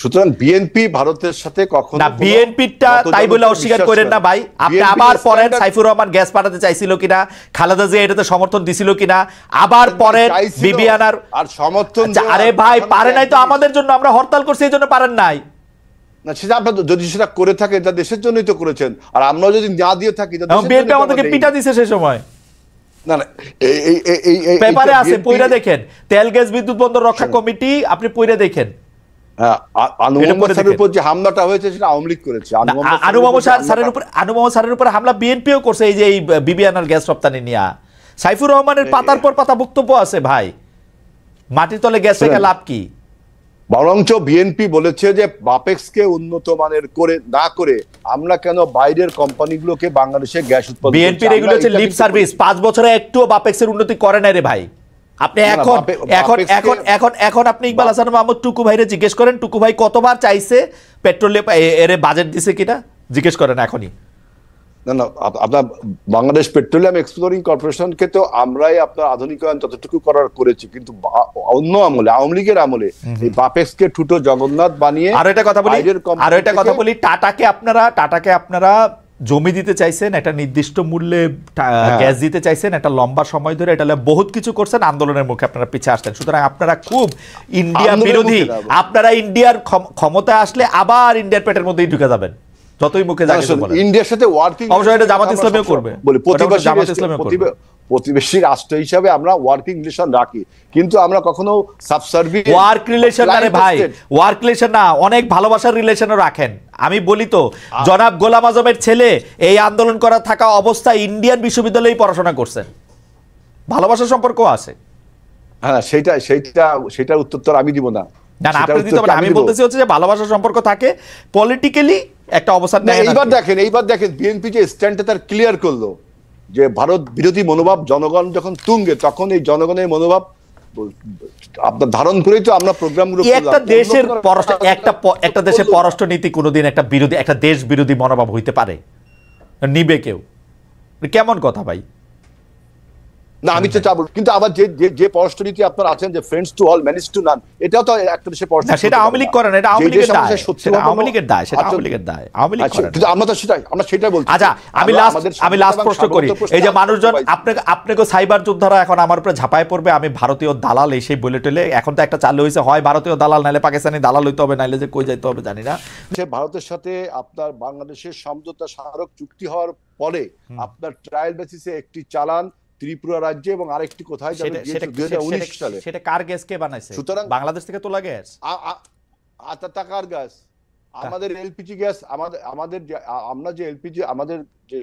সুতরাং বিএনপি ভারতের সাথে কখনো না, বিএনপিটা তাই বলে অস্বীকার করেন না ভাই। আপনি আবার পড়েন সাইফুর রহমান গ্যাস পাঠাতে চাইছিল কিনা, খালেদা জিয়া এটাতে সমর্থন দিছিল কিনা, আবার পড়েন বিবিআনার আর সমর্থন। আরে ভাই পারে নাই তো আমাদের জন্য, আমরা হরতাল করছি এই জন্য পারেন নাই না। সেটা আপনার যদি সেটা করে থাকে এটা দেশের জন্যই তো করেছেন, আর আমরা যদি না দিয়ে থাকি বিএনপি আমাদেরকে পিটা দিছে সেই সময়। না না, পেপারে আছে, পইরা দেখেন। তেল গ্যাস বিদ্যুৎ বন্দর রক্ষা কমিটি, আপনি পইরা দেখেন। হামলাটা হয়েছে সেটা আওয়ামী লীগ করেছে। আনু মোহাম্মদ স্যারের উপর হামলা বিএনপিও করছে, এই যে এই বিবিআনার গ্যাস রপ্তানি নিয়ে। সাইফুর রহমানের পাতার পর পাতা বক্তব্য আছে ভাই, মাটির তলে গ্যাস রেখে লাভ কি? বরঞ্চ বিএনপি বলেছে যে বাপেক্সকে উন্নত মানের করে না করে আমরা কেন বাইরের কোম্পানিগুলোকে বাংলাদেশে গ্যাস উৎপাদন। বিএনপির এগুলো হচ্ছে লিপ সার্ভিস। 5 বছরে একটুও বাপেক্সের উন্নতি করে নাই রে ভাই। আপনি এখন এখন এখন এখন এখন আপনি ইকবাল হাসান মাহমুদ টুকু ভাইরে জিজ্ঞেস করেন, টুকু ভাই কতবার চাইছে পেট্রোলে এর বাজেট দিছে কিনা, জিজ্ঞেস করেন এখনই। না না, আপনার বাংলাদেশ পেট্রোলিয়াম এক্সপ্লোরিং কর্পোরেশনকে তো আমরাই আপনার আধুনিকায়ন যতটুকু করেছি, কিন্তু অন্য আমলে আওয়ামী লীগের আমলে এই বাপেক্সকে ঠুটো জগন্নাথ বানিয়ে। আর এটা কথা বলি, টাটাকে আপনারা জমি দিতে চাইছেন, একটা নির্দিষ্ট মূল্যে গ্যাস দিতে চাইছেন, একটা লম্বা সময় ধরে এটা বহুত কিছু করছেন, আন্দোলনের মুখে আপনারা পিছিয়ে আসতেন। সুতরাং আপনারা খুব ইন্ডিয়া বিরোধী। আপনারা ইন্ডিয়ার ক্ষমতায় আসলে আবার ইন্ডিয়ার পেটের মধ্যেই ঢুকে যাবেন, যতই মুখে ইন্ডিয়ার সাথে ওয়ার্কিং। অবশ্যই এটা জামাত ইসলামীও করবে, প্রতিবেশী রাষ্ট্র হিসাবে আমরা ওয়ার্কিং রিলেশন রাখি, কিন্তু আমরা কখনো সাবসার্ভিয়েন্ট ওয়ার্ক রিলেশন না রে ভাই, ওয়ার্ক রিলেশন না, অনেক ভালোবাসার রিলেশনও রাখেন। আমি বলি তো, জনাব গোলাম আজমের ছেলে এই আন্দোলন করা থাকা অবস্থায় ইন্ডিয়ান বিশ্ববিদ্যালয়ে পড়াশোনা করছেন, ভালোবাসার সম্পর্ক আছে। হ্যাঁ, সেইটার উত্তর তো আমি দিব না। না না, আপনি দিতে পারেন। আমি বলতেছি হচ্ছে যে ভালোবাসার সম্পর্ক থাকে, পলিটিক্যালি একটা অবস্থান নেয়। এইবার দেখেন বিএনপি যে স্ট্যান্ডটা তার ক্লিয়ার করলো যে ভারত বিরোধী মনোভাব জনগণ যখন তুঙ্গে, তখন এই জনগণের মনোভাব আপনার ধারণ করেই তো আমরা প্রোগ্রামগুলো। একটা দেশের একটা দেশের পররাষ্ট্র নীতি কোনোদিন একটা দেশ বিরোধী মনোভাব হইতে পারে নিবে কেউ? কেমন কথা ভাই? না, আমি তো চাবো, কিন্তু আবার যে পররাষ্ট্রনীতি আপনার আছেন যে friends to all manage to নান, এটাও তো একটা দেশের পররাষ্ট্র। সেটা আওয়ামী লীগ করে না, এটা আওয়ামী লীগের দায়, সেটা আওয়ামী লীগের দায়, সেটা আওয়ামী লীগের দায়, আওয়ামী লীগ করে। কিন্তু আমরা সেটাই বলছি। আচ্ছা, আমি লাস্ট প্রশ্ন করি। এই যে মানুষজন আপনাকে সাইবার যোদ্ধারা এখন আমার উপরে ঝাঁপায় পড়বে, আমি ভারতীয় দালাল এসে বলে টলে। এখন তো একটা চালু হয়েছে, হয় ভারতীয় দালাল নাইলে পাকিস্তানি দালাল হইতে হবে, নাইলে যে কই যাইতে হবে জানি না। ভারতের সাথে আপনার বাংলাদেশের সমঝোতা স্মারক চুক্তি হওয়ার পরে আপনার ট্রায়াল বেসিসে একটি চালান ত্রিপুরা রাজ্যে এবং আরেকটি কোথায় যাবে 2019 সালে। সেটা কার গ্যাস কে বানাইছে? সুতরাং বাংলাদেশ থেকে তোলা গ্যাস, টাকার গ্যাস, আমাদের এলপিজি গ্যাস, আমরা যে এলপিজি, আমাদের যে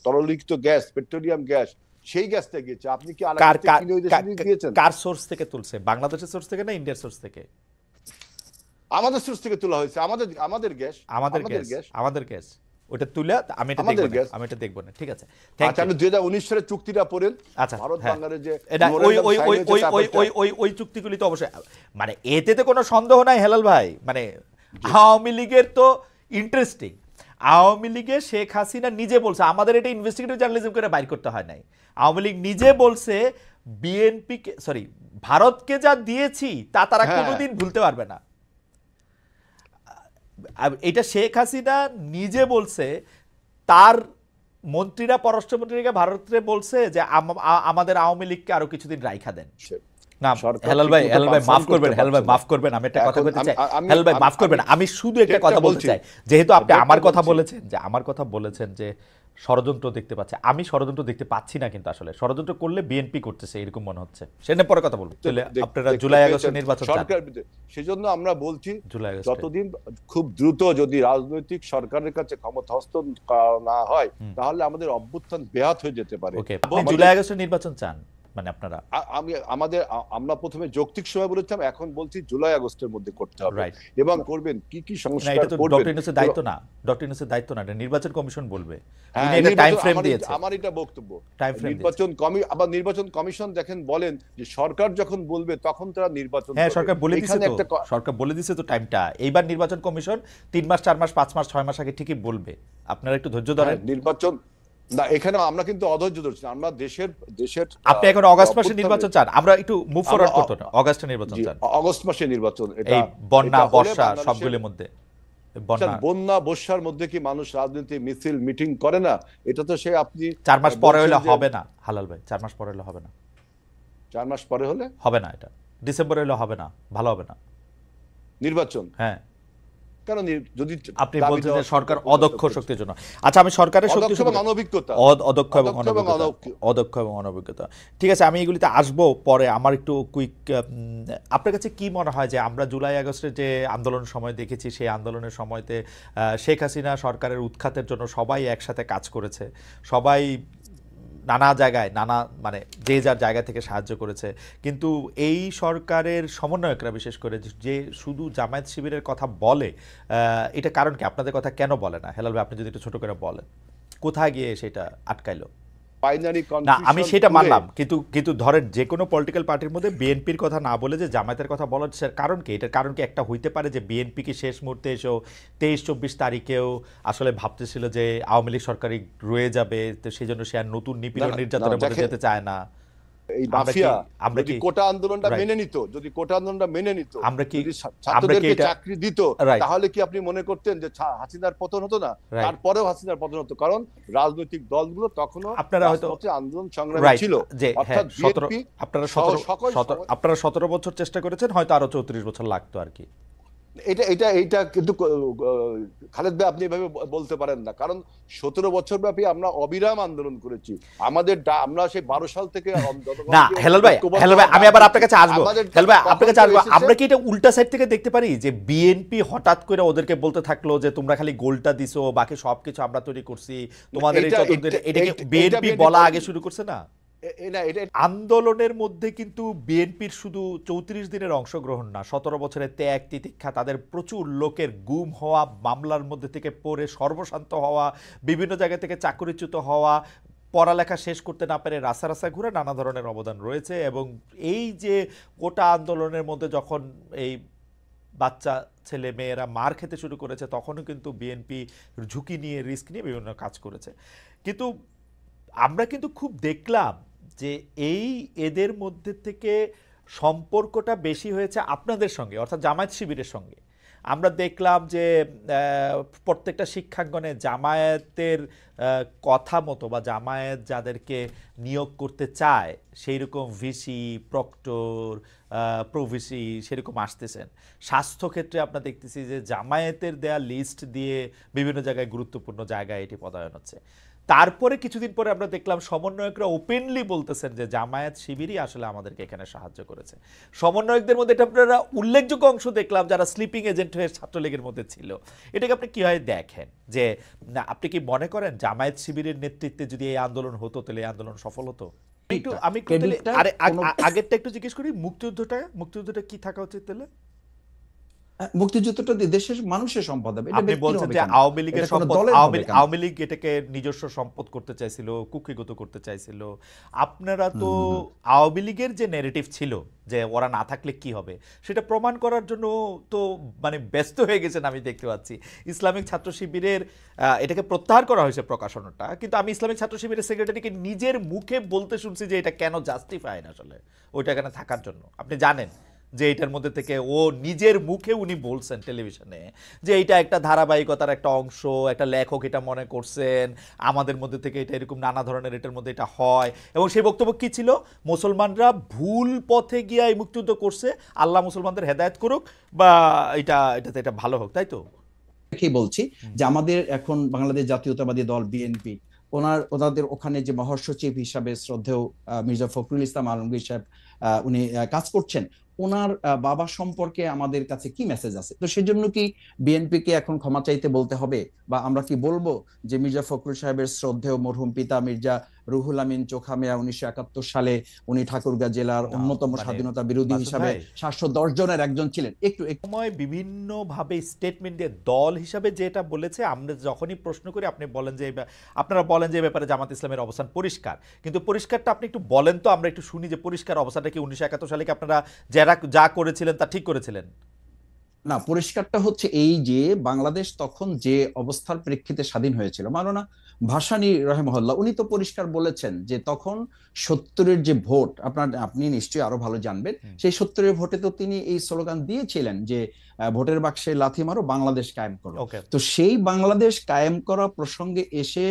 তরলীকৃত গ্যাস, পেট্রোলিয়াম গ্যাস, সেই গ্যাসটা গিয়েছে। আপনি কি দিয়েছেন? কার সোর্স থেকে তুলছে? বাংলাদেশের সোর্স থেকে না ইন্ডিয়ার সোর্স থেকে? আমাদের সোর্স থেকে তোলা হয়েছে। আমাদের গ্যাস ওটা তুলে আমি এটা দেখব না। ঠিক আছে, আচ্ছা, আমি 2019 সালে চুক্তিটা পড়েন। আচ্ছা, ভারত বাংলাদেশ যে ওই চুক্তিগুলি তো অবশ্যই, মানে এতে তো কোনো সন্দেহ নাই হেলাল ভাই। মানে আওয়ামী লীগের তো ইন্টারেস্টিং, আওয়ামী লীগে শেখ হাসিনা নিজে বলছে, আমাদের এটা ইনভেস্টিগেটিভ জার্নালিজম করে বাইর করতে হয় নাই। আওয়ামী লীগ নিজে বলছে ভারতকে যা দিয়েছি তা তারা কোনোদিন ভুলতে পারবে না। এটা শেখ হাসিনা নিজে বলছে, তার মন্ত্রীরা, পররাষ্ট্রমন্ত্রীকে ভারতে বলছে যে আমাদের আওয়ামী লীগকে আরো কিছুদিন রাইখা দেন। না হেলাল ভাই মাফ করবেন, আমি একটা কথা বলতে চাই। হেলাল ভাই মাফ করবেন, আমি শুধু একটা কথা বলতে চাই। যেহেতু আপনি আমার কথা বলেছেন যে ষড়যন্ত্র দেখতে পাচ্ছে, আমি ষড়যন্ত্র দেখতে পাচ্ছি না, কিন্তু আসলে ষড়যন্ত্র করলে বিএনপি করতেছে এরকম মনে হচ্ছে। সেটা পরে কথা বলবো। আপনারা জুলাই আগস্টের নির্বাচন চান, সেজন্য আমরা বলছি যতদিন খুব দ্রুত যদি রাজনৈতিক সরকারের কাছে ক্ষমতা হস্তান্তর না হয়, তাহলে আমাদের অভ্যুত্থান ব্যাহত হয়ে যেতে পারে। আপনি জুলাই আগস্টের নির্বাচন চান মানে আপনারা? আমরা প্রথমে যৌক্তিক সময় বলেছিলাম, এখন বলছি জুলাই আগস্টের মধ্যে করতে হবে। এবং করবেন কি সংস্কার করবেন, ডক্টর ইউনূসের দায়িত্ব না, এটা নির্বাচন কমিশন বলবে। টাইম ফ্রেম দিয়েছে, আমার এটা বক্তব্য। নির্বাচন কমিশন দেখেন বলেন যে সরকার যখন বলবে তখন তারা নির্বাচন। হ্যাঁ, সরকার বলে দিয়েছে তো টাইমটা। এইবার নির্বাচন কমিশন 3 মাস 4 মাস 5 মাস 6 মাস আগে ঠিকই বলবে, আপনারা একটু ধৈর্য ধরেন। না, এখানে আমরা কিন্তু অধৈর্য ধরছি না। আমরা দেশের আপনি এখন অগাস্ট মাসে নির্বাচন চান, আমরা একটু মুভ ফরওয়ার্ড করতে না, অগাস্টে নির্বাচন চান, অগস্ট মাসে নির্বাচন। এই বন্যা বর্ষা সবগুলোর মধ্যে, বন্যা বর্ষার মধ্যে কি মানুষ রাজনীতি মিছিল মিটিং করে না? এটা তো সে আপনি 4 মাস পরে হলে হবে না হালাল ভাই, 4 মাস পরে হলে হবে না, 4 মাস পরে হলে হবে না, এটা ডিসেম্বরে হলে হবে না, ভালো হবে না নির্বাচন। হ্যাঁ, কারণ যদি আপনি বলছেন যে সরকার অদক্ষ শক্তির জন্য, আচ্ছা আমি সরকারের শক্তি অনভিজ্ঞতা, অদক্ষ এবং অনভিজ্ঞতা, ঠিক আছে, আমি এগুলিতে আসবো পরে। আমার একটু কুইক, আপনার কাছে কি মনে হয় যে আমরা জুলাই আগস্টের যে আন্দোলন সময় দেখেছি, সেই আন্দোলনের সময়তে শেখ হাসিনা সরকারের উৎখাতের জন্য সবাই একসাথে কাজ করেছে, সবাই নানা জায়গায় মানে যে যার জায়গা থেকে সাহায্য করেছে, কিন্তু এই সরকারের সমন্বয়করা বিশেষ করে যে শুধু জামায়াত শিবিরের কথা বলে, এটা কারণ কি? আপনাদের কথা কেন বলে না? হেলাল ভাই, আপনি যদি একটু ছোট করে বলেন, কোথায় গিয়ে সেটা আটকাইলো? না আমি সেটা মানলাম, কিন্তু ধরেন যে কোনো পলিটিক্যাল পার্টির মধ্যে বিএনপির কথা না বলে যে জামায়াতের কথা বলার কারণ কি? এটার কারণ কি একটা হইতে পারে যে বিএনপি কি শেষ মুহূর্তে এসেও 23-24 তারিখেও আসলে ভাবতেছিল যে আওয়ামী লীগ সরকারি রয়ে যাবে, তো সেই জন্য সে আর নতুন নিপীড়ন নির্যাতনের মধ্যে যেতে চায় না। এই মাফিয়া আমরা কি কোটা আন্দোলনটা মেনে নিত, যদি কোটা আন্দোলনটা মেনে নিত, আমরা কি ছাত্রদেরকে চাকরি দিত, তাহলে কি আপনি মনে করতেন যে হাসিনার পতন হতো না? তারপরেও হাসিনার পতন হতো, কারণ রাজনৈতিক দলগুলো তখনও আপনারা হয়তো আন্দোলন সংগ্রামে ছিল। অর্থাৎ আপনারা 17 বছর চেষ্টা করেছেন, হয়তো আরো 34 বছর লাগতো আর কি। এটা কিন্তু খালেদ ভাই আপনি এভাবে বলতে পারেন না, কারণ 17 বছর ব্যাপী আমরা অবিরাম আন্দোলন করেছি। আমরা সেই 12 সাল থেকে না হেলাল ভাই আমি আবার আপনার কাছে আসবো, হেলাল ভাই আপনার কাছে আসবো। আমরা কি এটা উল্টা সাইড থেকে দেখতে পারি যে বিএনপি হঠাৎ করে ওদেরকে বলতে থাকলো যে তোমরা খালি গোলটা দিছো, বাকি সবকিছু আমরা তৈরি করছি, তোমাদের এই এটাকে বিএনপি বলা আগে শুরু করছে না? আন্দোলনের মধ্যে কিন্তু বিএনপির শুধু 34 দিনের অংশগ্রহণ না, 17 বছরের ত্যাগ তিতিক্ষা, তাদের প্রচুর লোকের গুম হওয়া, মামলার মধ্যে থেকে পড়ে সর্বশান্ত হওয়া, বিভিন্ন জায়গা থেকে চাকরিচ্যুত হওয়া, পড়ালেখা শেষ করতে না পেরে রাস্তা ঘুরে নানা ধরনের অবদান রয়েছে। এবং এই যে কোটা আন্দোলনের মধ্যে যখন এই বাচ্চা ছেলে মেয়েরা মার খেতে শুরু করেছে, তখনও কিন্তু বিএনপি ঝুঁকি নিয়ে রিস্ক নিয়ে বিভিন্ন কাজ করেছে। কিন্তু আমরা কিন্তু খুব দেখলাম যে এদের মধ্যে থেকে সম্পর্কটা বেশি হয়েছে আপনাদের সঙ্গে, অর্থাৎ জামায়াত শিবিরের সঙ্গে। আমরা দেখলাম যে প্রত্যেকটা শিক্ষাঙ্গনে জামায়াতের কথা মতো বা জামায়াত যাদেরকে নিয়োগ করতে চায় সেই রকম ভিসি, প্রক্টর, প্রভিসি সেরকম আসতেছেন। স্বাস্থ্যক্ষেত্রে আমরা দেখতেছি যে জামায়াতের দেয়া লিস্ট দিয়ে বিভিন্ন জায়গায় গুরুত্বপূর্ণ জায়গায় এটি পদায়ন হচ্ছে। তারপরে কিছুদিন পরে আমরা দেখলাম সমন্বয়করা ওপেনলি বলতেছেন যে জামায়াত শিবিরই আসলে আমাদেরকে এখানে সাহায্য করেছে। সমন্বয়কদের মধ্যে এটা আপনারা উল্লেখযোগ্য অংশ দেখলাম যারা স্লিপিং এজেন্ট হয়ে ছাত্রলীগের মধ্যে ছিল। এটাকে আপনি কিভাবে দেখেন? যে আপনি কি মনে করেন জামায়াত শিবিরের নেতৃত্বে যদি এই আন্দোলন হতো তাহলে এই আন্দোলন সফল হতো? আমি আগেরটা একটু জিজ্ঞেস করি, মুক্তিযুদ্ধটা কি থাকা উচিত তাহলে? মুক্তিযুদ্ধটা দেশের মানুষের সম্পদ হবে। আপনি বলছেন যে আওয়ামী লীগের সম্পদ, আওয়ামী লীগ এটাকে নিজস্ব সম্পদ করতে চাইছিল, কুক্ষিগত করতে চাইছিল। আপনারা তো আওয়ামী লীগের যে ন্যারেটিভ ছিল যে ওরা না থাকলে কি হবে, সেটা প্রমাণ করার জন্য তো মানে ব্যস্ত হয়ে গেছেন আমি দেখতে পাচ্ছি। ইসলামিক ছাত্র শিবিরের এটাকে প্রত্যাহার করা হয়েছে প্রকাশনাটা, কিন্তু আমি ইসলামিক ছাত্র শিবিরের সেক্রেটারিকে নিজের মুখে বলতে শুনছি যে এটা কেন জাস্টিফাইড আসলে ওইটা এখানে থাকার জন্য। আপনি জানেন যে এটার মধ্যে থেকে ও নিজের মুখে উনি বলছেন টেলিভিশনে যে এটা একটা ধারাবাহিকতার একটা অংশ, একটা লেখক এটা মনে করছেন, আমাদের মধ্যে থেকে এটা এরকম নানা ধরনের এটার মধ্যে এটা হয়। এবং সেই বক্তব্য কি ছিল? মুসলমানরা ভুল পথে গিয়ে এই মুক্তিযুদ্ধ করছে, আল্লাহ মুসলমানদের হেদায়েত করুক বা এটা ভালো হোক, তাই তো? কি বলছি যে আমাদের এখন বাংলাদেশ জাতীয়তাবাদী দল বিএনপি ওনাদের ওখানে যে মহাসচিব হিসাবে শ্রদ্ধেয় মির্জা ফখরুল ইসলাম আলমগীর সাহেব উনি কাজ করছেন, ওনার বাবা সম্পর্কে আমাদের কাছে কি মেসেজ আছে? তো সেজন্য কি বিএনপি কে এখন ক্ষমা চাইতে বলতে হবে, বা আমরা কি বলবো যে মির্জা ফখরুল সাহেবের শ্রদ্ধেয় মরহুম পিতা মির্জা রুহুল আমিন চোখা মিয়া 1971 সালে উনি ঠাকুরগাঁ জেলার অন্যতম স্বাধীনতা বিরোধী হিসাবে 710 জনের একজন ছিলেন। একটু সময় বিভিন্ন ভাবে স্টেটমেন্ট দিয়ে দল হিসাবে যেটা বলেছে, আমরা যখনই প্রশ্ন করি আপনারা বলেন যে ব্যাপারে জামাত ইসলামের অবস্থান পরিষ্কার, কিন্তু পরিষ্কারটা আপনি একটু বলেন তো, আমরা একটু শুনি যে পরিষ্কার অবস্থাটা কি। 1971 সালে কি আপনারা যা করেছিলেন তা ঠিক করেছিলেন? না, পরিষ্কারটা হচ্ছে এই যে বাংলাদেশ তখন যে অবস্থার প্রেক্ষিতে স্বাধীন হয়েছিল, মাওলানা ভাসানী রহিমাহুল্লাহ উনি তো পরিষ্কার বলেছেন যে তখন ৭০-এর যে ভোট, আপনি নিশ্চয়ই আরো ভালো জানবেন, সেই ৭০-এর ভোটে তো তিনি এই স্লোগান দিয়েছিলেন যে ভোটের বাক্সে লাথি মারো, বাংলাদেশ কায়েম করো। তো সেই বাংলাদেশ কায়েম করা প্রসঙ্গে এসে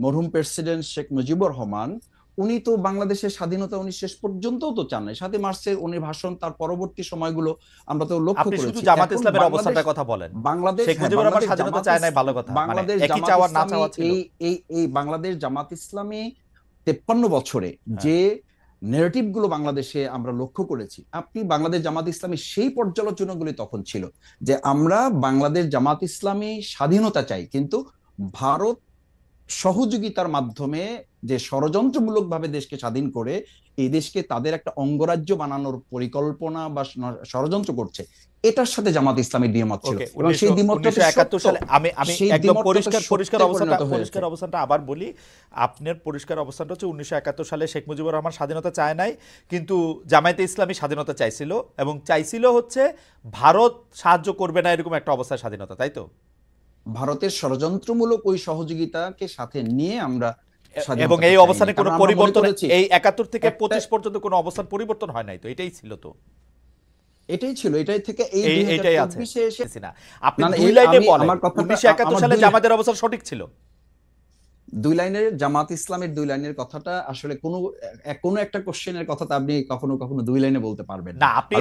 মরহুম প্রেসিডেন্ট শেখ মুজিবুর রহমান উনি তো বাংলাদেশের স্বাধীনতা উনি শেষ পর্যন্তও তো চান নাই। ৭ই মার্চের উনি ভাষণ, তার পরবর্তী সময়গুলো আমরা তো লক্ষ্য করেছি। শুধু জামাত ইসলামের অবস্থানটার কথা বলেন, বাংলাদেশ শেখ মুজিবুর রহমান স্বাধীনতা চায় নাই, ভালো কথা, বাংলাদেশ একই চাওয়া না চাওয়া ছিল। এই বাংলাদেশ জামাত ইসলামী 53 বছরে যে নেগেটিভ গুলো বাংলাদেশে আমরা লক্ষ্য করেছি, আপনি বাংলাদেশ জামাত ইসলামী সেই পর্যালোচনাগুলি তখন ছিল যে আমরা বাংলাদেশ জামাত ইসলামী স্বাধীনতা চাই, কিন্তু ভারত সহযোগিতার মাধ্যমে যে ষড়যন্ত্রমূলক ভাবে দেশকে স্বাধীন করে এই দেশকে তাদের একটা অঙ্গরাজ্য বানানোর পরিকল্পনা বা ষড়যন্ত্র করছে, এটার সাথে জামাত ইসলামী দ্বিমত ছিল। এবং সেই দ্বিমতটা 1971 সালে আমি একদম পরিষ্কার অবস্থানটা আবার বলি, আপনার পরিষ্কার অবস্থানটা হচ্ছে 1971 সালে শেখ মুজিবুর রহমান স্বাধীনতা চায় নাই, কিন্তু জামায়াতে ইসলামী স্বাধীনতা চাইছিল, এবং চাইছিল হচ্ছে ভারত সাহায্য করবে না এরকম একটা অবস্থায় স্বাধীনতা, তাই তো? ভারতের ষড়যন্ত্রমূলক ওই সহযোগিতাকে সাথে নিয়ে আমরা, এবং এই অবস্থানে কোনো পরিবর্তন, এই 71 থেকে 25 পর্যন্ত কোনো অবস্থান পরিবর্তন হয় নাই, তো এটাই ছিল, তো এটাই ছিল, এটাই থেকে এইটাই আছে না। আপনি দুই লাইনে বলেন 1971 সালে জামাতের অবস্থান সঠিক ছিল। দুই লাইনের জামাত ইসলামের দুই লাইনের কথাটা আসলে কোনো একটা কোশ্চেনের কথা আপনি কখনো কখনো দুই লাইনে বলতে পারবেন না। আপনি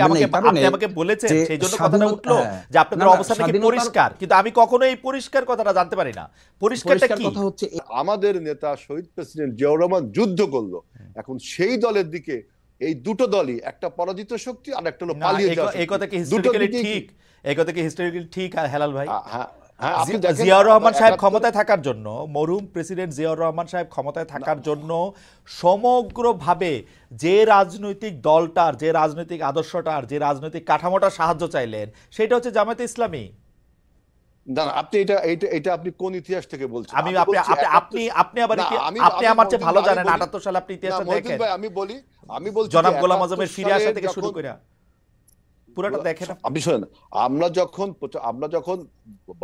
আমাকে বলেছেন, সেই জন্য কথাটা উঠলো যে আপনাদের অবস্থানটা কি পরিষ্কার, কিন্তু আমি কখনো এই পরিষ্কার কথাটা জানতে পারি না। পরিষ্কারটা কি? কথা হচ্ছে আমাদের নেতা শহীদ প্রেসিডেন্ট জিয়াউর রহমান যুদ্ধ করলো, এখন সেই দলের দিকে এই দুটো দলই, একটা পরাজিত শক্তি আর একটা হলো পালিয়ে যাওয়া। এই কথা কি হিস্টোরিক্যালি ঠিক? এই কথা কি হিস্টোরিক্যালি ঠিক হেলাল ভাই? জিয়াউর রহমান সাহেব ক্ষমতায় থাকার জন্য, মরহুম প্রেসিডেন্ট জিয়াউর রহমান সাহেব ক্ষমতায় থাকার জন্য সমগ্রভাবে যে রাজনৈতিক দলটার, যে রাজনৈতিক আদর্শটার, যে রাজনৈতিক কাঠামোটার সাহায্য চাইলেন, সেটা হচ্ছে জামায়াতে ইসলামী। না, আপনি এটা আপনি কোন ইতিহাস থেকে বলছেন? আপনি আমার চেয়ে ভালো জানেন। 78 সালে আপনি ইতিহাসটা দেখেন। আমি বলছি জনাব গোলাম আজমের ফিরে আসা থেকে শুরু করে পুরোটা দেখেন। আপনি শোনেন, আমরা যখন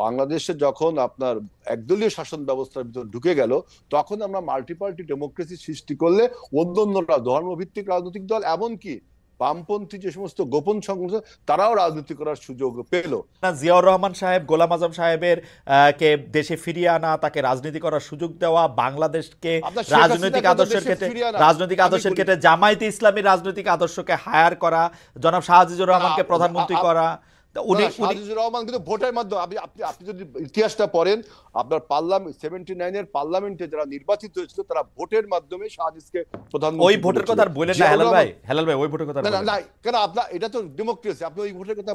বাংলাদেশে যখন আপনার একদলীয় শাসন ব্যবস্থার ভিতর ঢুকে গেল, তখন আমরা মাল্টিপার্টি ডেমোক্রেসি সৃষ্টি করলে অন্যান্যরা ধর্মভিত্তিক রাজনৈতিক দল, এমনকি বামপন্থী যে সমস্ত গোপন সংগঠন, তারাও রাজনীতি করার সুযোগ পেল। জিয়াউর রহমান সাহেব, গোলাম আজম সাহেবের কে দেশে ফিরিয়ে আনা, তাকে রাজনীতি করার সুযোগ দেওয়া, বাংলাদেশকে রাজনৈতিক আদর্শের ক্ষেত্রে জামায়াতে ইসলামী রাজনৈতিক আদর্শকে হায়ার করা, জনাব শাহজিজুর রহমানকে প্রধানমন্ত্রী করা। রহমান কিন্তু ভোটের মাধ্যমে, আপনি যদি ইতিহাসটা পড়েন, আপনার 79 এর পার্লামেন্টে যারা নির্বাচিত হয়েছিল তারা ভোটের মাধ্যমে শাহজিজকে প্রধানমন্ত্রী। ওই ভোটের কথা বলেন না হেলাল ভাই, ওই ভোটের কথা না, কেন আপনার, এটা তো ডেমোক্রেসি, আপনি ওই ভোটের কথা,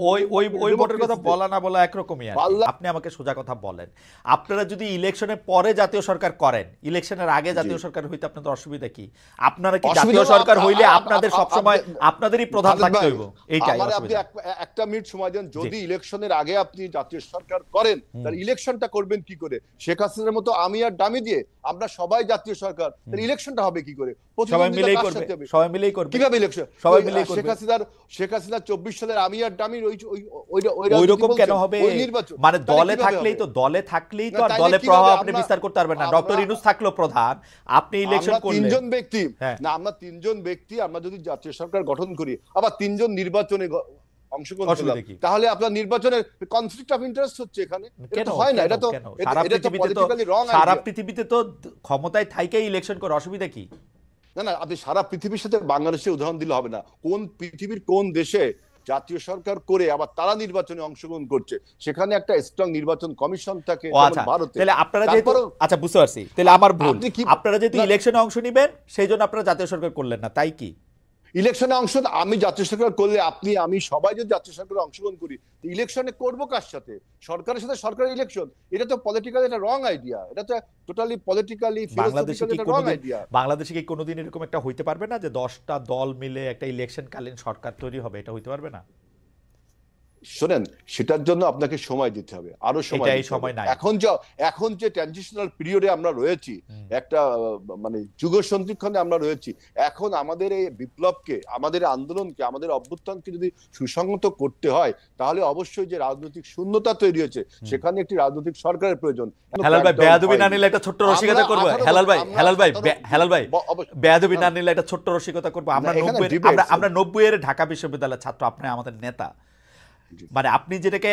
ওই ভোটের কথা বলা না বলা একরকমই। আপনি আমাকে সোজা কথা বলেন, আপনারা যদি ইলেকশনের পরে জাতীয় সরকার করেন, ইলেকশনের আগে জাতীয় সরকার হইতে আপনাদের অসুবিধা কি? আপনারা কি জাতীয় সরকার হইলে আপনাদের সবসময় আপনাদেরই প্রধান থাকতে হইব? এইটাই অসুবিধা। একটা মিনিট সময় দেন, যদি ইলেকশনের আগে আপনি জাতীয় সরকার করেন, তাহলে ইলেকশনটা করবেন কি করে? শেখ হাসিনার মতো আমি আর ডামি দিয়ে আমরা সবাই জাতীয় সরকার, তাহলে ইলেকশনটা হবে কি করে? সবাই মিলেই করবে। কিভাবে ইলেকশন? সবাই মিলেই করবে। শেখ হাসিনা 24 সালের আমি আর ডামির ওই রকম কেন হবে? মানে দলে থাকলেই তো আর দলে প্রভাব আপনি বিস্তার করতে পারবেন না। ডক্টর ইউনূস থাকলো প্রধান, আপনি ইলেকশন করলেন। তিনজন ব্যক্তি না, আমরা তিনজন ব্যক্তি, আমরা যদি জাতীয় সরকার গঠন করি, আবার তিনজন নির্বাচনে অংশগ্রহণ করলাম, তাহলে আপনার নির্বাচনের কনফ্লিক্ট অফ ইন্টারেস্ট হচ্ছে এখানে। এটা হয় না, এটা তো পলিটিক্যালি রং। সারা পৃথিবীতে তো ক্ষমতায় থাইকেই ইলেকশন করে, অসুবিধা কি? না, আপনি সারা পৃথিবীর সাথে বাংলাদেশের উদাহরণ দিলে হবে না। কোন পৃথিবীর কোন দেশে জাতীয় সরকার করে আবার তারা নির্বাচনে অংশগ্রহণ করছে, সেখানে একটা স্ট্রং নির্বাচন কমিশন থাকে। ভারতে তাহলে আপনারা যেহেতু, আচ্ছা বুঝতে পারছি, তাহলে আমার ভুল, আপনারা যেহেতু ইলেকশনে অংশ নেবেন সেই জন্য আপনারা জাতীয় সরকার করলেন না, তাই কি? ইলেকশনে অংশ আমি জাতীয় সরকার করলে, আপনি আমি সবাই যদি জাতীয় সরকারে অংশগ্রহণ করি, ইলেকশনে করবো কার সাথে? সরকারের সাথে সরকারের ইলেকশন, এটা তো পলিটিক্যালি একটা রং আইডিয়া। এটা তো টোটালি পলিটিক্যালি বাংলাদেশে কি কোনোদিন এরকম একটা হইতে পারবে না যে 10টা দল মিলে একটা ইলেকশন কালীন সরকার তৈরি হবে? এটা হইতে পারবে না? শোনেন, সেটার জন্য আপনাকে সময় দিতে হবে, আরো সময় দিতে হবে। সময় নাই। এখন যে ট্রানজিশনাল পিরিয়ডে আমরা রয়েছি, একটা মানে যুগ সন্ধিক্ষণে আমরা রয়েছি, এখন আমাদের এই বিপ্লবকে, আমাদের আন্দোলনকে, আমাদের অভ্যুত্থানকে যদি সুসংহত করতে হয়, তাহলে অবশ্যই যে রাজনৈতিক শূন্যতা তৈরি হয়েছে, সেখানে একটি রাজনৈতিক সরকারের প্রয়োজন। হেলাল ভাই, বেয়াদবি না নিলে একটা ছোট্ট রসিকতা করব। হেলাল ভাই বেয়াদবি না নিলে একটা ছোট্ট রসিকতা করব। আমরা 90 এর ঢাকা বিশ্ববিদ্যালয়ের ছাত্র, আপনি আমাদের নেতা। মানে আপনি যেটাকে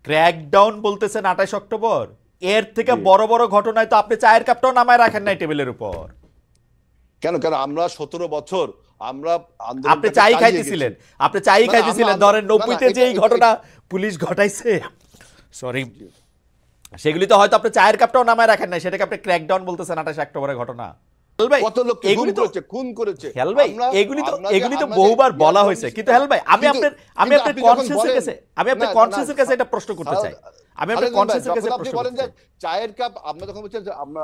ক্র্যাকডাউন বলতেছেন 28 অক্টোবর, এর থেকে বড় বড় ঘটনায় তো আপনি চায়ের কাপটাও নামায় রাখেন নাই টেবিলের উপর। কেন আমরা 17 বছর আমরা আপনি চাই খাইতেছিলেন, ধরেন 90-তে যে এই ঘটনা পুলিশ ঘটাইছে, সরি, সেগুলি তো হয়তো আপনি চায়ের কাপটাও নামায় রাখেন নাই, সেটাকে আপনি ক্র্যাকডাউন বলতেছেন 28 অক্টোবরের ঘটনা। কত লোক খুন করেছে, এগুলি তো বহুবার বলা হয়েছে। কিন্তু হেলাল ভাই, আমি আপনার কনসিয়াসের কাছে এটা প্রশ্ন করতে চাই। চায়ের কাপ, আমরা যখন বলছেন আমরা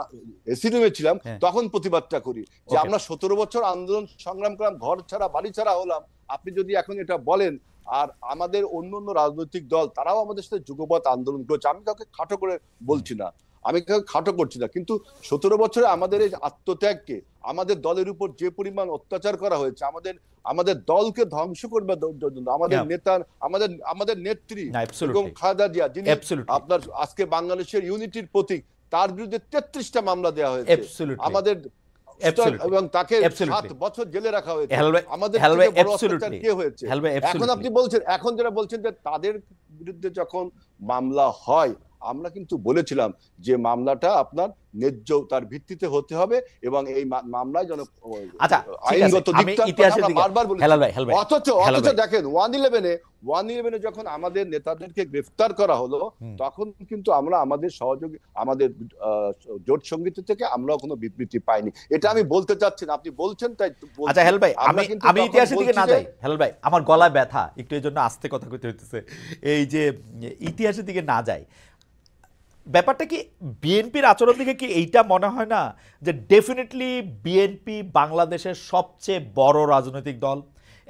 এসি রুমে ছিলাম, তখন প্রতিবাদটা করি যে আমরা 17 বছর আন্দোলন সংগ্রাম করলাম, ঘর ছাড়া বাড়ি ছাড়া হলাম। আপনি যদি এখন এটা বলেন, আর আমাদের অন্য রাজনৈতিক দল তারাও আমাদের সাথে যুগপৎ আন্দোলন করেছে, আমি কাউকে খাটো করে বলছি না, আমি কাউকে খাটো করছি না, কিন্তু 17 বছরে আমাদের এই আত্মত্যাগকে, আমাদের দলের উপর যে পরিমাণ অত্যাচার করা হয়েছে, আমাদের দলকে ধ্বংস করবার জন্য আমাদের নেতা, আমাদের নেত্রী এবং খালেদা জিয়া, যিনি আপনার আজকে বাংলাদেশের ইউনিটির প্রতীক, তার বিরুদ্ধে 33টা মামলা দেওয়া হয়েছে আমাদের, এবং তাকে 7 বছর জেলে রাখা হয়েছে। আমাদের কে হয়েছে? এখন আপনি বলছেন, এখন যারা বলছেন যে তাদের বিরুদ্ধে যখন মামলা হয়, আমরা কিন্তু বলেছিলাম যে মামলাটা আপনার ন্যায্য তার ভিত্তিতে হতে হবে, এবং এই মামলায় যেন আইনগত দিকটা বারবার বলেছি। অথচ দেখেন 111-এ যখন আমাদের নেতাদেরকে গ্রেফতার করা হলো, তখন কিন্তু আমরা আমাদের সহযোগী, আমাদের জোট সঙ্গীত থেকে আমরা কোনো বিবৃতি পাইনি। এটা আমি বলতে চাচ্ছি না, আপনি বলছেন তাই। আচ্ছা হেলাল ভাই, আমি ইতিহাসের দিকে না যাই। হেলাল ভাই, আমার গলায় ব্যথা, একটু এই জন্য আস্তে কথা কইতে হইতেছে। এই যে ইতিহাসের দিকে না যাই, ব্যাপারটা কি বিএনপির আচরণ দিকে কি এইটা মনে হয় না যে ডেফিনেটলি বিএনপি বাংলাদেশের সবচেয়ে বড় রাজনৈতিক দল,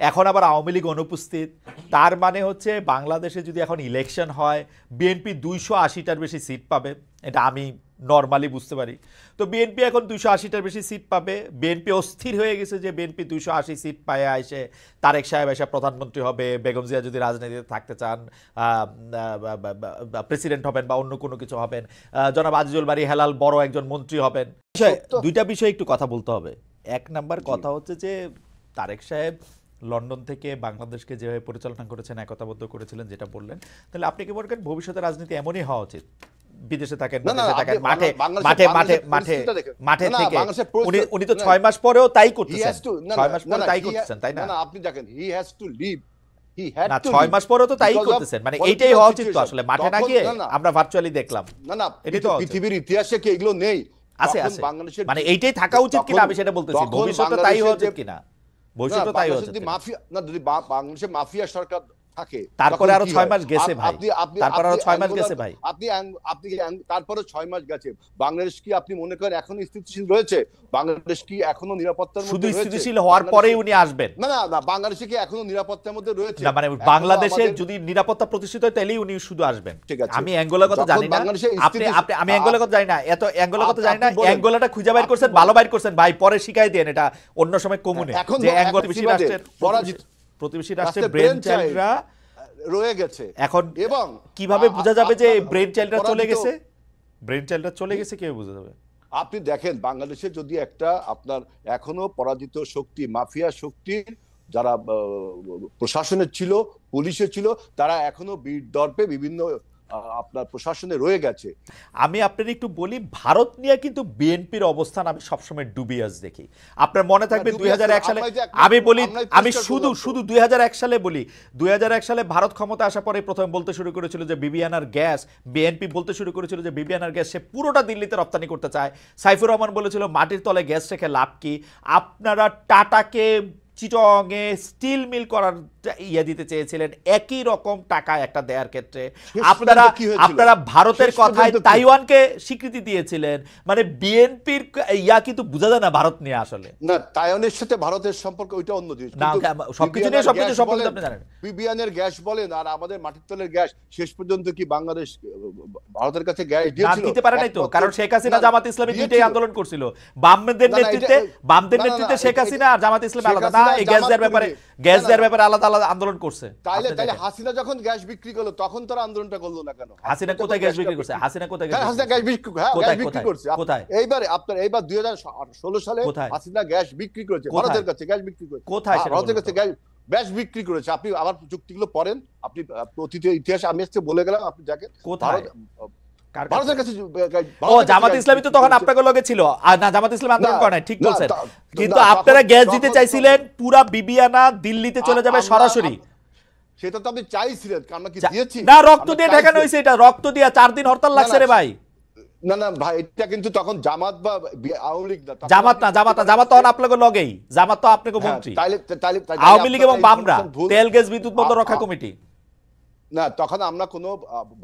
এখন আবার আওয়ামী লীগ অনুপস্থিত, তার মানে হচ্ছে বাংলাদেশে যদি এখন ইলেকশন হয়, বিএনপি 280টার বেশি সিট পাবে, এটা আমি নর্মালি বুঝতে পারি। তো বিএনপি এখন 280টার বেশি সিট পাবে। বিএনপি অস্থির হয়ে গেছে যে বিএনপি 280 সিট পায় এসে তারেক সাহেব এসে প্রধানমন্ত্রী হবে, বেগম জিয়া যদি রাজনীতিতে থাকতে চান প্রেসিডেন্ট হবেন বা অন্য কোনো কিছু হবেন, জনাব আজিজুল বারী হেলাল বড় একজন মন্ত্রী হবেন। দুইটা বিষয় একটু কথা বলতে হবে। এক নাম্বার কথা হচ্ছে যে তারেক সাহেব লন্ডন থেকে বাংলাদেশকে যেভাবে পরিচালনা করেছেন, একতাবদ্ধ করেছিলেন, যেটা বললেন, তাহলে আপনি কি মনে করেন ভবিষ্যতে রাজনীতি এমনই হওয়া উচিত? বিদেশে থাকেন, মাঠে থেকে উনি তো 6 মাস পরেও তাই করতেছেন, 6 মাস পরে তাই করতেছেন, তাই না? আপনি দেখেন, হি হ্যাজ টু লিভ, না 6 মাস পরেও তো তাই করতেছেন, মানে এইটাই হওয়া উচিত তো আসলে, মাঠে না গিয়ে আমরা ভার্চুয়ালি দেখলাম। না এটাই তো পৃথিবীর ইতিহাসে কি এগুলো নেই? আছে, মানে এইটাই থাকা উচিত কিনা আমি সেটা বলতেছি, ভবিষ্যতে তাই হওয়া উচিত কিনা, ভবিষ্যতে তাই হওয়া উচিত। মাফিয়া না, যদি বাংলাদেশে মাফিয়া সরকার থাকে, তারপরে আরো 6 মাস গেছে ভাই, তারপরে আরো 6 মাস গেছে ভাই, আপনি তারপরে 6 মাস গেছে। বাংলাদেশ কি আপনি মনে করেন এখনো স্থিতিশীল রয়েছে? বাংলাদেশ কি এখনো নিরাপত্তার মধ্যে রয়েছে? শুধু স্থিতিশীল হওয়ার পরেই উনি আসবেন? না, বাংলাদেশে কি এখনো নিরাপত্তার মধ্যে রয়েছে? না, মানে বাংলাদেশে যদি নিরাপত্তা প্রতিষ্ঠিত হয় তাহলেই উনি শুধু আসবেন। ঠিক আছে, আমি অ্যাঙ্গোলার কথা জানি না, আমি অ্যাঙ্গোলার কথা জানি না, এত অ্যাঙ্গোলার কথা জানি না। অ্যাঙ্গোলাটা খুঁজে বাইর করছেন, ভালো বাইর করছেন ভাই, পরে শিখাই দেন এটা অন্য সময় কমুনে, যে প্রতিবেশী রাষ্ট্রের ব্রেন চাইল্ডরা রয়ে গেছে এখন, এবং কিভাবে বোঝা যাবে যে ব্রেন চাইল্ডরা চলে গেছে? ব্রেন চাইল্ডরা চলে গেছে কিভাবে বোঝা যাবে? আপনি দেখেন, বাংলাদেশে যদি একটা আপনার এখনো পরাজিত শক্তি, মাফিয়া শক্তি যারা প্রশাসনের ছিল, পুলিশে ছিল, তারা এখনো বীর দর্পে বিভিন্ন আপনার প্রশাসনে রয়ে গেছে। আমি আপনার একটু বলি, ভারত নিয়ে কিন্তু বিএনপির অবস্থান আমি সবসময় ডুবিয়াস দেখি। আপনার মনে থাকবে 2001 সালে, আমি শুধু 2001 সালে বলি, 2001 সালে ভারত ক্ষমতা আসার পরে প্রথমে বলতে শুরু করেছিল যে বিবিআনার গ্যাস, বিএনপি বলতে শুরু করেছিল যে বিবিআনার গ্যাস সে পুরোটা দিল্লিতে রপ্তানি করতে চায়। সাইফুর রহমান বলেছিল মাটির তলে গ্যাস রেখে লাভ কি? আপনারা টাটাকে চিটংয়ে স্টিল মিল করার দিতে চেয়েছিলেন, একই রকম টাকা একটা দেওয়ার ক্ষেত্রে আপনারা ভারতের কথায় তাইওয়ানকে স্বীকৃতি দিয়েছিলেন। মানে বিএনপির কিন্তু বোঝা যায় না ভারত নিয়ে আসলে। না, তাইওয়ানের সাথে ভারতের সম্পর্ক ওইটা অন্য জিনিস। সবকিছু নিয়ে সবকিছু সম্পর্ক আপনি জানেন। বিবিয়ানের গ্যাস বলেন আর আমাদের মাটির তলের গ্যাস, শেষ পর্যন্ত কি বাংলাদেশ ভারতের কাছে গ্যাস দিয়েছিল? দিতে পারে নাই তো, কারণ শেখ হাসিনা জামাত ইসলামী দুইটাই আন্দোলন করছিল। বামদের নেতৃত্বে শেখ হাসিনা আর জামাত ইসলামী আলাদা না, এই গ্যাস দেওয়ার ব্যাপারে আলাদা আলাদা আন্দোলন করছে। তাইলে হাসিনা যখন গ্যাস বিক্রি করলো তখন তারা আন্দোলনটা করলো না কেন? হাসিনা কোথায় গ্যাস বিক্রি করছে? হাসিনা কোথায় গ্যাস বিক্রি করছে? এইবারে আপনার এইবার 2016 সালে হাসিনা গ্যাস বিক্রি করেছে ভারতের কাছে, গ্যাস বিক্রি করেছে কোথায়? ভারতের কাছে গ্যাস বিক্রি করেছে। আপনি আবার চুক্তিগুলো পড়েন, আপনি অতীতের ইতিহাস আমি আজকে বলে গেলাম, আপনি দেখেন ভারতের কাছে। জামাত ইসলামী তো তখন আপনাদের লগে ছিল আর না, জামাত ইসলাম আন্দোলন করে নাই, ঠিক বলছেন। কিন্তু আপনারা গ্যাস দিতে চাইছিলেন, পুরা বিবিয়ানা দিল্লিতে চলে যাবে সরাসরি। সেটা তো আপনি চাইছিলেন, আমরা কি দিয়েছি? না, রক্ত দিয়ে ঠেকানো হয়েছে, এটা রক্ত দিয়ে 4 দিন হরতাল লাগছে রে ভাই। না না ভাই, এটা কিন্তু তখন জামাত বা আওয়ামী লীগ না, জামাত তখন আপনাদের লগেই, জামাত তো আপনাদের মন্ত্রী। আওয়ামী লীগ এবং বামরা তেল গ্যাস বিদ্যুৎ বন্ধ রক্ষা কমিটি না, তখন আমরা কোনো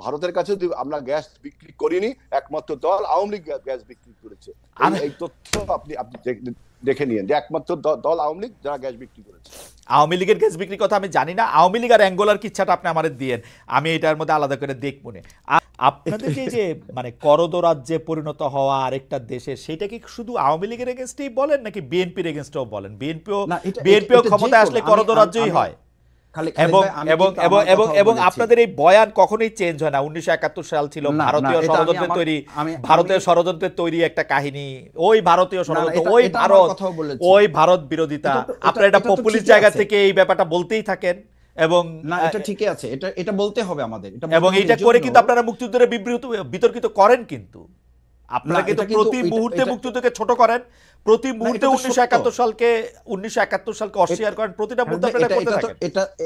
ভারতের কাছে আমরা গ্যাস বিক্রি করিনি, একমাত্র দল আওয়ামী লীগ গ্যাস বিক্রি করেছে। এই তথ্য আপনি দেখে নিয়েন যে একমাত্র দল আওয়ামী লীগ যারা গ্যাস বিক্রি করেছে। আওয়ামী লীগের গ্যাস বিক্রির কথা আমি জানি না, আওয়ামী লীগ আর অ্যাঙ্গোলার কিচ্ছাটা আপনি আমাদের দিয়েন, আমি এটার মধ্যে আলাদা করে দেখব না। আপনাদের যে মানে করদ রাজ্যে পরিণত হওয়া আরেকটা দেশে, সেটা কি শুধু আওয়ামী লীগের এগেনস্টেই বলেন নাকি বিএনপির এগেনস্টেও বলেন? বিএনপিও ক্ষমতায় আসলে করদ রাজ্যই হয়। এবং আপনাদের এই বয়ান কখনোই চেঞ্জ হয় না। 1971 সাল ছিল ভারতীয় ষড়যন্ত্রের তৈরি একটা কাহিনী, ওই ভারতীয় ষড়যন্ত্র, ওই ভারত বিরোধিতা, আপনারা এটা পপুলিস্ট জায়গা থেকে এই ব্যাপারটা বলতেই থাকেন। এবং না, এটা ঠিকই আছে, এটা বলতে হবে আমাদের, এবং এটা করে কিন্তু আপনারা মুক্তিযুদ্ধের বিতর্কিত করেন, কিন্তু আপনারা কিন্তু প্রতি মুহূর্তে মুক্তিযুদ্ধকে ছোট করেন, প্রতি মুহূর্তে 1971 সালকে অস্বীকার করেন, প্রতিটা মুহূর্তে আপনারা করতে থাকেন।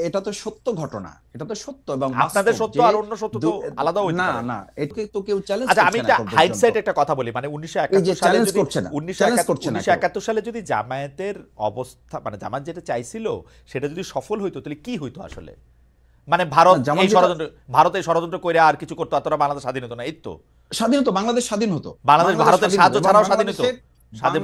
এটা তো সত্য ঘটনা, এটা তো সত্য এবং আপনাদের সত্য আর অন্য সত্য তো আলাদা হইতে পারে। না, এটাকে তো কেউ চ্যালেঞ্জ করছে না। আচ্ছা, আমি একটা হাইডসাইড একটা কথা বলি, মানে 1971 সালে যদি জামায়াতের অবস্থা, মানে জামাত যেটা চাইছিল সেটা যদি সফল হইতো, তাহলে কি হইতো আসলে? মানে ভারত এই ষড়যন্ত্র করে আর কিছু করতো, তোরা বাংলাদেশ স্বাধীন হতো না? এই তো স্বাধীন হতো, বাংলাদেশ স্বাধীন হতো, বাংলাদেশ ভারতের সাহায্য ছাড়াও স্বাধীন হতো,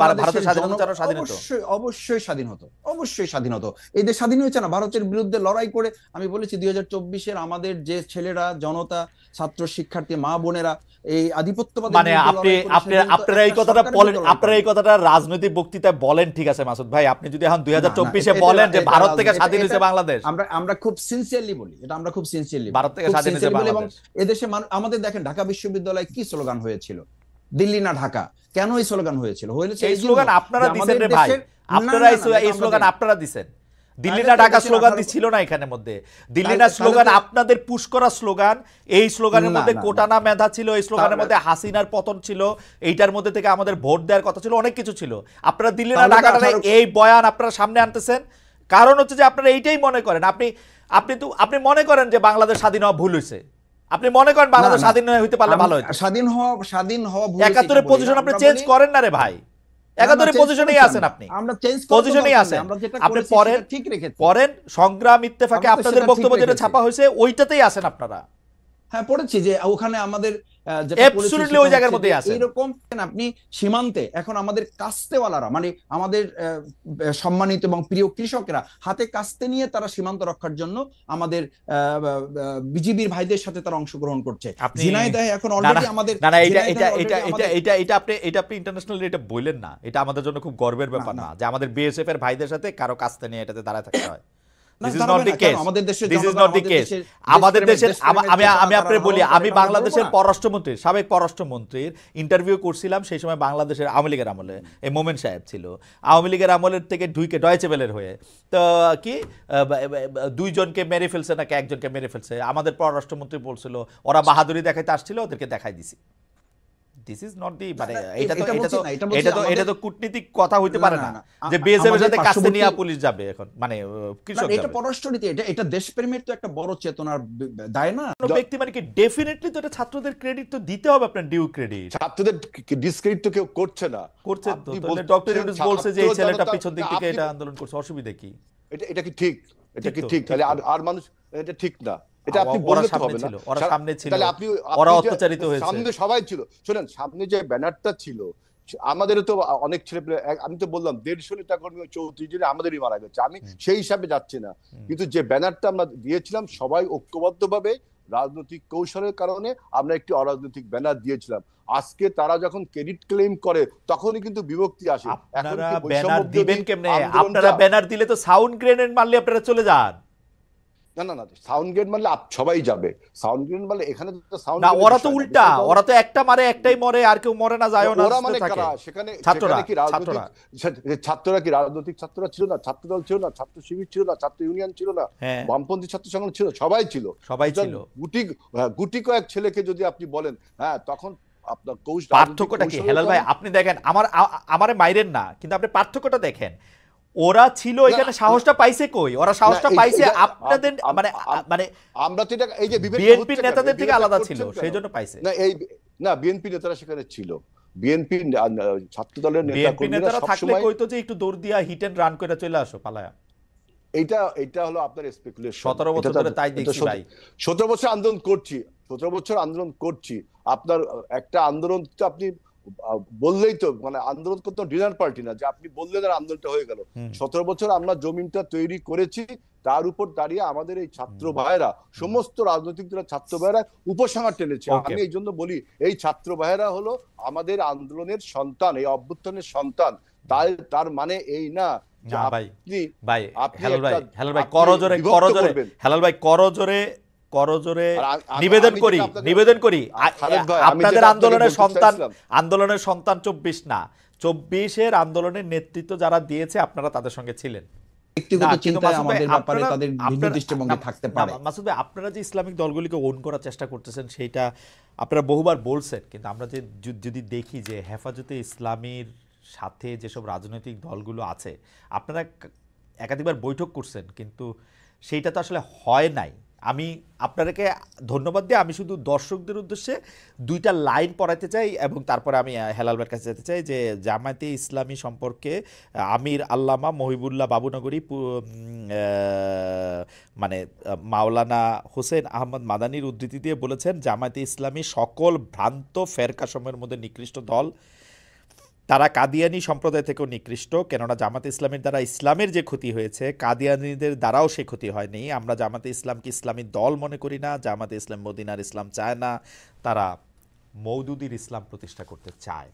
ভারতের স্বাধীনতা ছাড়াও স্বাধীন হতো, অবশ্যই স্বাধীন হতো, অবশ্যই স্বাধীন হতো। এই দেশ স্বাধীন হয়েছে না ভারতের বিরুদ্ধে লড়াই করে। আমি বলেছি 2024-এর আমাদের যে ছেলেরা, জনতা, ছাত্র, শিক্ষার্থী, মা বোনেরা এই আধিপত্যবাদী, মানে আপনারা এই কথাটা বলেন, আপনারা এই কথাটা রাজনৈতিক বক্তৃতায় বলেন, ঠিক আছে মাসুদ ভাই, আপনি যদি এখন 2024-এ বলেন যে ভারত থেকে স্বাধীন হয়েছে বাংলাদেশ, আমরা খুব সিনসিয়ারলি বলি, এটা আমরা খুব সিনসিয়ারলি ভারত থেকে স্বাধীন হয়েছে বাংলাদেশ। এবং এদেশে আমাদের দেখেন ঢাকা বিশ্ববিদ্যালয়ে কি স্লোগান হয়েছিল, দিল্লি না ঢাকা, কেন এই স্লোগান হয়েছিল? এই স্লোগান আপনারা দিবেন রে ভাই, আপনারা এই স্লোগান আপনারা দিবেন। দিল্লি না ঢাকা স্লোগান ছিল না এখানের মধ্যে, দিল্লি না স্লোগান আপনাদের পুশ করা স্লোগান। এই স্লোগানের মধ্যে কোটানা মেধা ছিল, এই স্লোগানের মধ্যে হাসিনার পতন ছিল, এইটার মধ্যে থেকে আমাদের ভোট দেওয়ার কথা ছিল, অনেক কিছু ছিল। আপনারা দিল্লি না ঢাকা এই বয়ান আপনারা সামনে আনতেছেন, কারণ হচ্ছে যে আপনারা এইটাই মনে করেন, আপনি মনে করেন যে বাংলাদেশ স্বাধীন হওয়া ভুল হয়েছে, আপনি মনে করেন বাংলাদেশ স্বাধীন হইতে পারলে ভালো হতো। স্বাধীন হওয়া ভুল। 71-এর পজিশন আপনি চেঞ্জ করেন না রে ভাই, 71-এর পজিশনেই আছেন আপনি, আমরা চেঞ্জ পজিশনেই আছেন। আপনি পড়েন সংগ্রাম ইত্তেফাকে আপনাদের বক্তব্য যেটা ছাপা হয়েছে ওইটাতেই আছেন আপনারা। হ্যাঁ, পড়েছি যে ওখানে আমাদের অ্যাবসলিউটলি ওই জায়গার মধ্যেই আছে। এরকম আপনি সীমান্তে এখন আমাদের কাস্তেওয়ালারা, মানে আমাদের সম্মানিত এবং প্রিয় কৃষকরা হাতে কাস্তে নিয়ে তারা সীমান্ত রক্ষার জন্য আমাদের বিজিবির ভাইদের সাথে তারা অংশগ্রহণ করছে। ঝিনাইদহে এখন অলরেডি আমাদের এটা আপনি ইন্টারন্যাশনাল এটা বললেন না, এটা আমাদের জন্য খুব গর্বের ব্যাপার না যে আমাদের বিএসএফ এর ভাইদের সাথে কারো কাস্তে নিয়ে এটাতে দাঁড়ায় থাকতে হয়। আমি বাংলাদেশের পররাষ্ট্রমন্ত্রী, সাবেক পররাষ্ট্রমন্ত্রীর ইন্টারভিউ করছিলাম, সেই সময় বাংলাদেশের আওয়ামী লীগের আমলে এই মোমেন সাহেব ছিল, আওয়ামী লীগের আমলের থেকে ঢুকে ডয়েচে ওয়েলের হয়ে, তো কি 2 জনকে মেরে ফেলছে নাকি 1 জনকে মেরে ফেলছে, আমাদের পররাষ্ট্রমন্ত্রী বলছিল ওরা বাহাদুরি দেখাইতে আসছিল, ওদেরকে দেখাই দিছি। দিস ইজ নট দি মানে না, এটা তো এটা বলছি না, এটা বলছি এটা তো আমাদের- এটা তো কূটনীতিক কথা হইতে পারে না, না না, যে বিএসএফ এর সাথে কাছে পার্শ্ববর্তী- নিয়ে পুলিশ যাবে এখন মানে না, কৃষক এটা যাবে পররাষ্ট্রনীতি, এটা দেশপ্রেমের তো একটা বড় চেতনার দায় না। কোনো ব্যক্তি মানে কি ডেফিনেটলি তো এটা ছাত্রদের ক্রেডিট তো দিতে হবে, আপনার ডিউ ক্রেডিট ছাত্রদের ডিসক্রেডিট তো কেউ করছে না। করছেন তো। আপনি তাহলে বলছেন ডক্টর ইউনূস বলছে যে এই ছাত্র ছেলেটা জনতা- পিছন দিক না, থেকে আপনি- এটা আন্দোলন করছে, অসুবিধা কি? এটা কি ঠিক? এটা ঠিক কি তো, ঠিক? ঠিক তাহলে তো। আর মানুষ এটা ঠিক না, এটা আপনি ওরা বললে তো সামনে হবে না। ছিল, ওরা সামনে ছিল, তাহলে আপনি ওরা আপনি যে- অত্যাচারিত হয়েছে। সামনে সবাই ছিল। শুনেন, সামনে যে ব্যানারটা ছিল, আমাদেরও তো অনেক ছেলে পেলে, আমি তো বললাম 150 নেতা কর্মী 34 জনে আমাদেরই মারা গেছে, আমি সেই হিসাবে যাচ্ছি না, কিন্তু যে ব্যানারটা আমরা দিয়েছিলাম সবাই ঐক্যবদ্ধভাবে রাজনৈতিক কৌশলের কারণে আমরা একটি অরাজনৈতিক ব্যানার দিয়েছিলাম। আজকে তারা যখন ক্রেডিট ক্লেম করে তখনই কিন্তু বিভক্তি আসে। এখন আপনারা কি ব্যানার বৈষম্য দিবেন বিরোধী কেমনে? আন্দোলনটা- আপনারা ব্যানার দিলে তো সাউন্ড গ্রেনেড মারলে আপনারা চলে যান। না না না, সাউন্ড গ্রেড মারলে সবাই যাবে। সাউন্ড গ্রেড মারলে এখানে তো সাউন্ড না, ওরা তো উল্টা, ওরা তো একটা মারে একটাই মরে, আর কেউ মরে না, যায়ও না, ওরা সুস্থ মানে থাকে। কারা? সেখানে ছাত্ররা, সেখানে কি রাজনৈতিক ছাত্ররা কি রাজনৈতিক ছাত্ররা ছিল না? ছাত্রদল ছিল না? ছাত্র শিবির ছিল না? ছাত্র ইউনিয়ন ছিল না? হ্যাঁ। বামপন্থী ছাত্র সংগঠন ছিল, সবাই ছিল। সবাই ছিল। গুটি কয়েক ছেলেকে যদি আপনি বলেন, হ্যাঁ, তখন আপনার পার্থক্যটা কি হেলাল ভাই? আপনি দেখেন, আমারে মাইরেন না, কিন্তু আপনি পার্থক্যটা দেখেন। ওরা ছিল এখানে, সাহসটা পাইছে কই? ওরা সাহসটা পাইছে আপনাদের মানে আমরা তো এটা এই যে বিএনপি নেতাদের থেকে আলাদা ছিল, সেই জন্য পাইছে। না, এই না, বিএনপি নেতারা সেখানে ছিল। বিএনপি ছাত্র দলের নেতা বিএনপি কর্মীরা নেতারা থাকলে সবসময় কইতো যে একটু দৌড় দিয়া হিট এন্ড রান করে চলে আসো পালায়া। এটা হলো আপনার স্পেকুলেশন। 17 বছর ধরে তাই দেখছি ভাই। 17 বছর আন্দোলন করছি, 17 বছর আন্দোলন করছি। আপনার একটা আন্দোলন তো আপনি বললেই তো, মানে আন্দোলন করতে ডিনার পার্টি না যে আপনি বললেন আর আন্দোলনটা হয়ে গেল। 17 বছর আমরা জমিনটা তৈরি করেছি, তার উপর দাঁড়িয়ে আমাদের এই ছাত্র ভাইয়েরা, সমস্ত রাজনৈতিক দলের ছাত্র ভাইয়েরা উপসংহার টেনেছে। আমি এই জন্য বলি, এই ছাত্র ভাইয়েরা হলো আমাদের আন্দোলনের সন্তান, এই অভ্যুত্থানের সন্তান। তার মানে এই না যে করজোরে নিবেদন করি আপনাদের আন্দোলনের সন্তান 24 না, 24-এর আন্দোলনের নেতৃত্ব যারা দিয়েছে আপনারা তাদের সঙ্গে ছিলেন। ব্যক্তিগত চিন্তায় আমাদের ব্যাপারে তাদের ভিন্ন দৃষ্টিভঙ্গি থাকতে পারে। মাসুদ ভাই, আপনারা যে ইসলামিক দলগুলিকে ওন করার চেষ্টা করতেছেন সেইটা আপনারা বহুবার বলছেন, কিন্তু আমরা যে যদি দেখি যে হেফাজতে ইসলামীর সাথে যেসব রাজনৈতিক দলগুলো আছে, আপনারা একাধিকবার বৈঠক করছেন, কিন্তু সেইটা তো আসলে হয় নাই। আমি আপনাদেরকে ধন্যবাদ দিয়ে আমি শুধু দর্শকদের উদ্দেশ্যে 2টা লাইন পড়াতে চাই এবং তারপরে আমি হেলাল ভাইয়ের কাছে যেতে চাই যে জামায়াতে ইসলামী সম্পর্কে আমির আল্লামা মহিবুল্লাহ বাবুনগরী মানে মাওলানা হোসেন আহমদ মাদানির উদ্ধৃতি দিয়ে বলেছেন, জামায়াতে ইসলামী সকল ভ্রান্ত ফেরকাসমূহের মধ্যে নিকৃষ্ট দল। তারা কাদিয়ানি সম্প্রদায় থেকেও নিকৃষ্ট, কেননা জামাতে ইসলামের দ্বারা ইসলামের যে ক্ষতি হয়েছে কাদিয়ানিদের দ্বারাও সে ক্ষতি হয়নি। আমরা জামাতে ইসলামকে ইসলামী দল মনে করি না। জামাতে ইসলাম মদিনার ইসলাম চায় না, তারা মওদুদির ইসলাম প্রতিষ্ঠা করতে চায়।